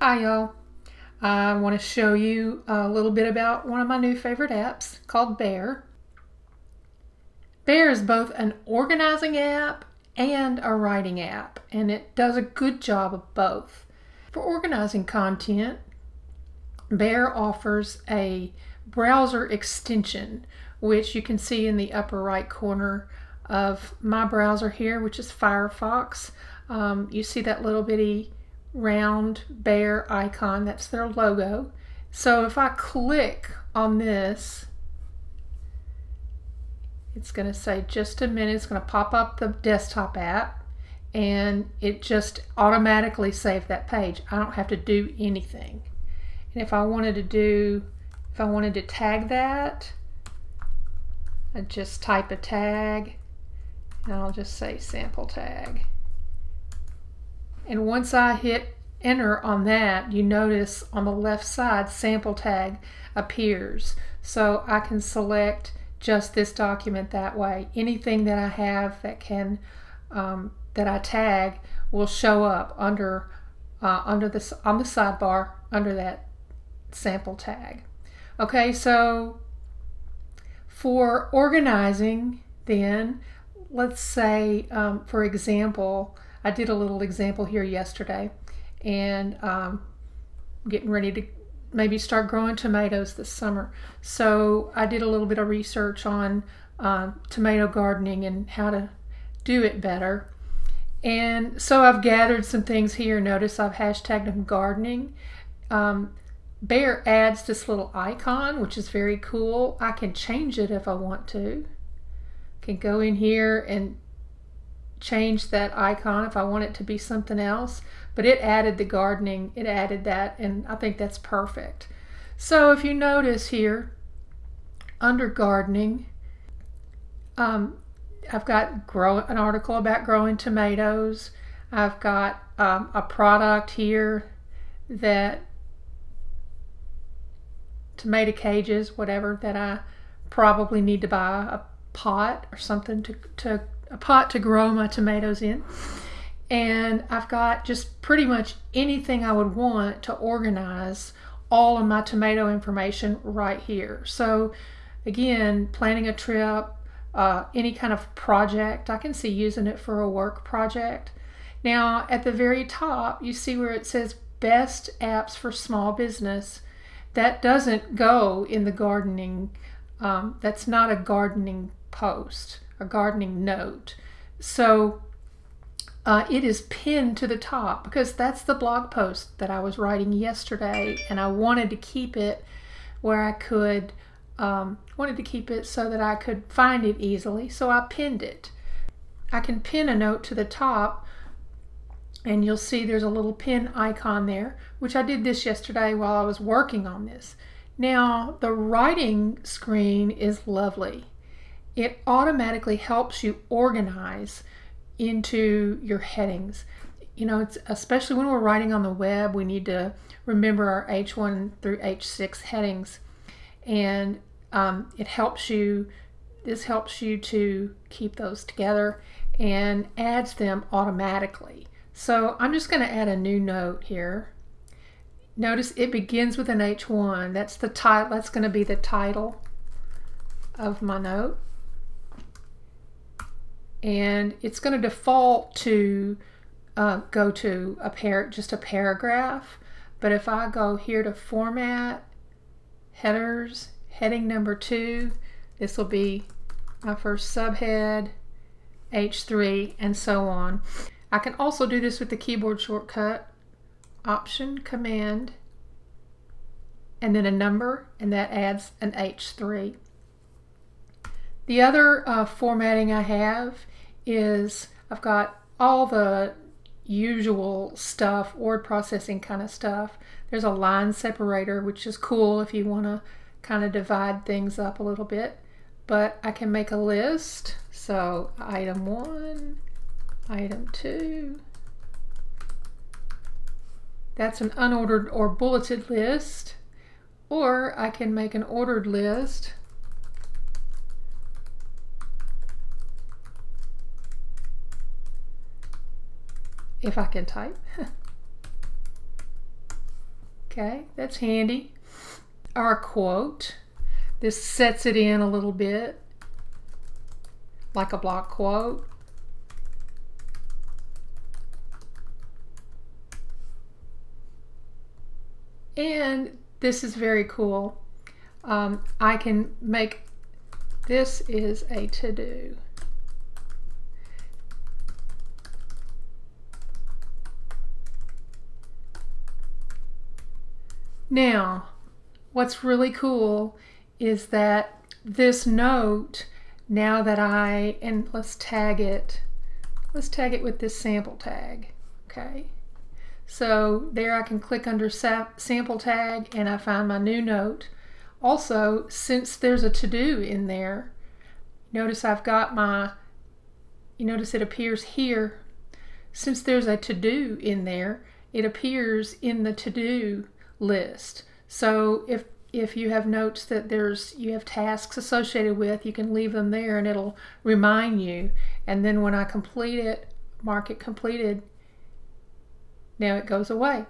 Hi y'all. I want to show you a little bit about one of my new favorite apps called Bear. Bear is both an organizing app and a writing app, and it does a good job of both. For organizing content, Bear offers a browser extension, which you can see in the upper right corner of my browser here, which is Firefox. You see that little bitty round bear icon, that's their logo. So if I click on this, it's going to say just a minute. It's going to pop up the desktop app and it just automatically saved that page. I don't have to do anything. And if I wanted to tag that, I just type a tag and I'll just say sample tag. And once I hit enter on that, you notice on the left side sample tag appears. So I can select just this document that way. Anything that I have that can that I tag will show up under this on the sidebar under that sample tag. Okay, so for organizing, then let's say for example, I did a little example here yesterday, and getting ready to maybe start growing tomatoes this summer. So I did a little bit of research on tomato gardening and how to do it better. And so I've gathered some things here. Notice I've hashtagged them gardening. Bear adds this little icon, which is very cool. I can change it if I want to. Can go in here and change that icon if I want it to be something else, but it added the gardening, it added that, and I think that's perfect. So if you notice here under gardening, I've got an article about growing tomatoes. I've got a product here, that tomato cages, whatever, that I probably need to buy a pot or something a pot to grow my tomatoes in. And I've got just pretty much anything I would want to organize all of my tomato information right here. So again, planning a trip, any kind of project, I can see using it for a work project. Now at the very top, you see where it says best apps for small business. That doesn't go in the gardening, that's not a gardening post, a gardening note. So it is pinned to the top because that's the blog post that I was writing yesterday, and I wanted to keep it where I could, wanted to keep it so that I could find it easily, so I pinned it. I can pin a note to the top, and you'll see there's a little pin icon there, which I did this yesterday while I was working on this. Now the writing screen is lovely. It automatically helps you organize into your headings. You know, it's especially when we're writing on the web, we need to remember our H1 through H6 headings, and it helps you. This helps you to keep those together and adds them automatically. So I'm just going to add a new note here. Notice it begins with an H1. That's the title. That's going to be the title of my note. And it's going to default to go to just a paragraph. But if I go here to format, headers, heading number 2, this will be my first subhead, H3, and so on. I can also do this with the keyboard shortcut, Option, Command, and then a number, and that adds an H3. The other formatting I have is I've got all the usual stuff, word processing kind of stuff. There's a line separator, which is cool if you want to kind of divide things up a little bit. But I can make a list. So item 1, item 2. That's an unordered or bulleted list. Or I can make an ordered list. If I can type. Okay, that's handy. Or a quote. This sets it in a little bit, like a block quote. And this is very cool. I can make, this is a to-do. Now, what's really cool is that this note, now that and let's tag it with this sample tag, okay? So there I can click under sample tag and I find my new note. Also, since there's a to-do in there, notice I've got you notice it appears here. Since there's a to-do in there, it appears in the to-do list. So if you have notes that you have tasks associated with, you can leave them there and it'll remind you. And then when I complete it, mark it completed, now it goes away,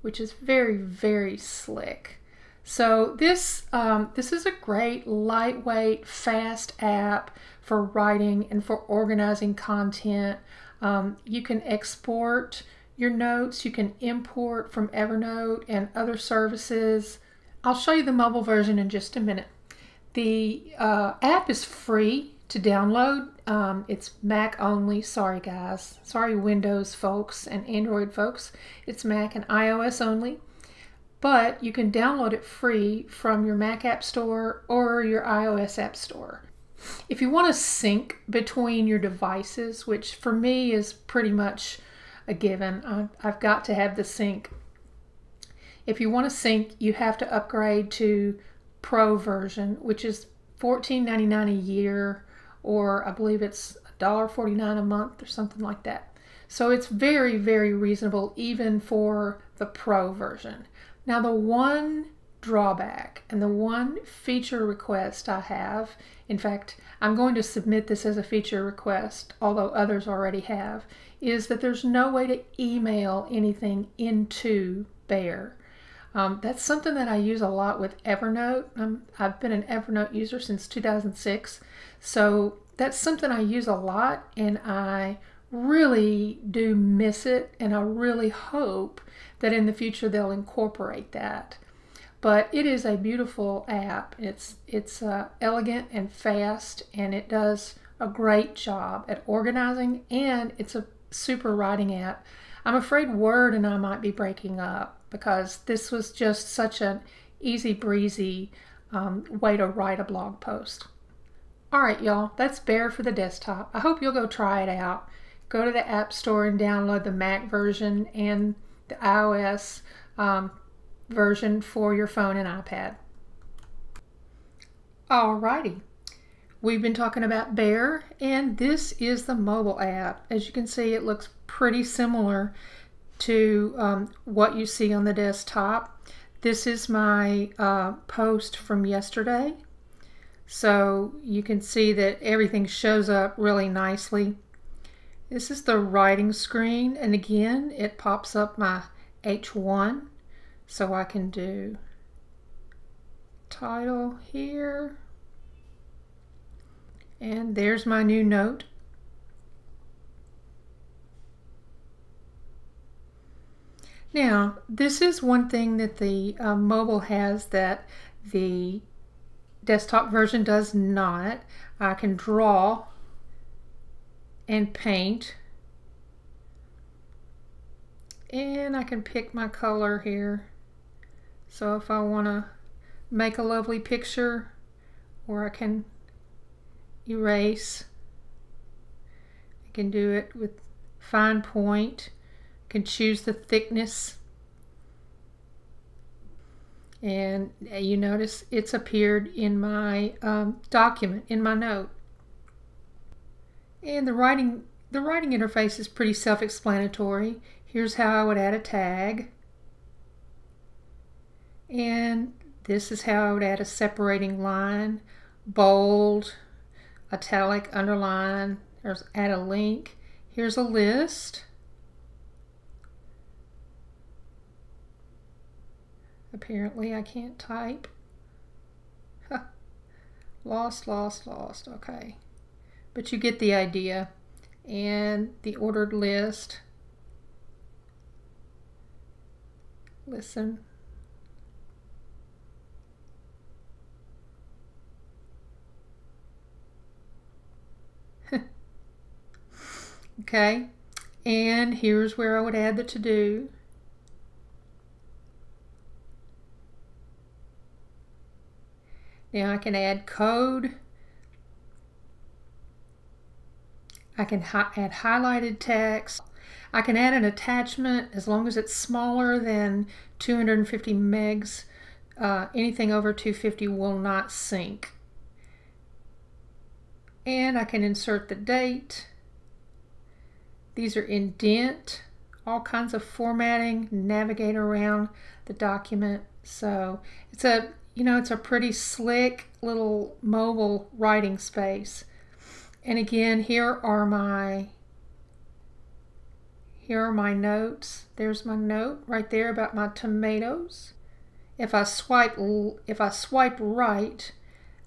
which is very, very slick. So this is a great, lightweight, fast app for writing and for organizing content. You can export your notes, you can import from Evernote and other services. I'll show you the mobile version in just a minute. The app is free to download. It's Mac only. Sorry guys. Sorry Windows folks and Android folks. It's Mac and iOS only. But you can download it free from your Mac App Store or your iOS App Store. If you want to sync between your devices, which for me is pretty much a given, I've got to have the sync. If you want to sync, you have to upgrade to Pro version, which is $14.99 a year, or I believe it's $1.49 a month or something like that. So it's very, very reasonable even for the Pro version. Now the one drawback and the one feature request I have, in fact, I'm going to submit this as a feature request, although others already have, is that there's no way to email anything into Bear. That's something that I use a lot with Evernote. I've been an Evernote user since 2006, so that's something I use a lot, and I really do miss it, and I really hope that in the future they'll incorporate that. But it is a beautiful app. It's elegant and fast, and it does a great job at organizing, and it's a super writing app. I'm afraid Word and I might be breaking up because this was just such an easy breezy way to write a blog post. Alright y'all, that's Bear for the desktop. I hope you'll go try it out. Go to the App Store and download the Mac version and the iOS version for your phone and iPad. Alrighty, we've been talking about Bear, and this is the mobile app. As you can see, it looks pretty similar to what you see on the desktop. This is my post from yesterday, so you can see that everything shows up really nicely. This is the writing screen, and again it pops up my H1, so I can do title here, and there's my new note. Now, this is one thing that the mobile has that the desktop version does not. I can draw and paint, and I can pick my color here. So if I want to make a lovely picture, or I can erase, I can do it with fine point. I can choose the thickness, and you notice it's appeared in my document, in my note. And the writing interface is pretty self-explanatory. Here's how I would add a tag, and this is how I would add a separating line, bold, italic, underline. There's add a link. Here's a list. Apparently I can't type. Lost. Okay. But you get the idea. And the ordered list. Listen. Okay. And here's where I would add the to-do. Now I can add code. I can add highlighted text. I can add an attachment as long as it's smaller than 250 megs. Anything over 250 will not sync. And I can insert the date. These are indent, all kinds of formatting, navigate around the document. So it's a, it's a pretty slick little mobile writing space. And again, here are my notes. There's my note right there about my tomatoes. If I swipe right,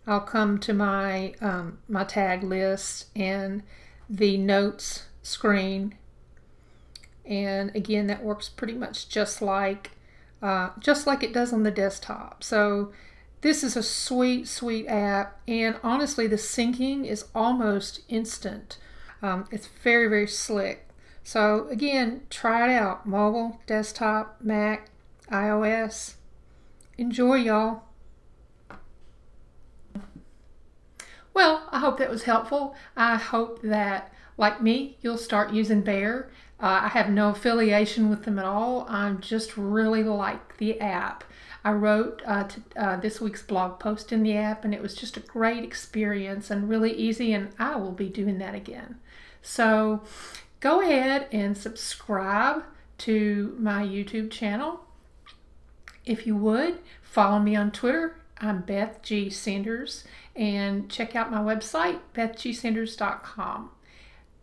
I'll come to my my tag list and the notes screen. And again, that works pretty much just like it does on the desktop. So this is a sweet app, and honestly the syncing is almost instant. It's very slick. So again, try it out. Mobile, desktop, Mac, iOS. Enjoy, y'all. Well, I hope that was helpful. I hope that, like me, you'll start using Bear. I have no affiliation with them at all. I just really like the app. I wrote this week's blog post in the app, and it was just a great experience and really easy, and I will be doing that again. So go ahead and subscribe to my YouTube channel. If you would, follow me on Twitter. I'm Beth G. Sanders, and check out my website, bethgsanders.com.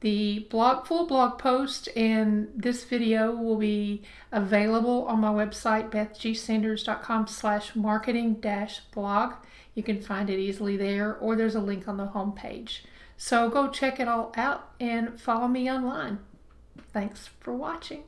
The full blog post and this video will be available on my website, bethgsanders.com/marketing-blog. You can find it easily there, or there's a link on the home page. So go check it all out and follow me online. Thanks for watching.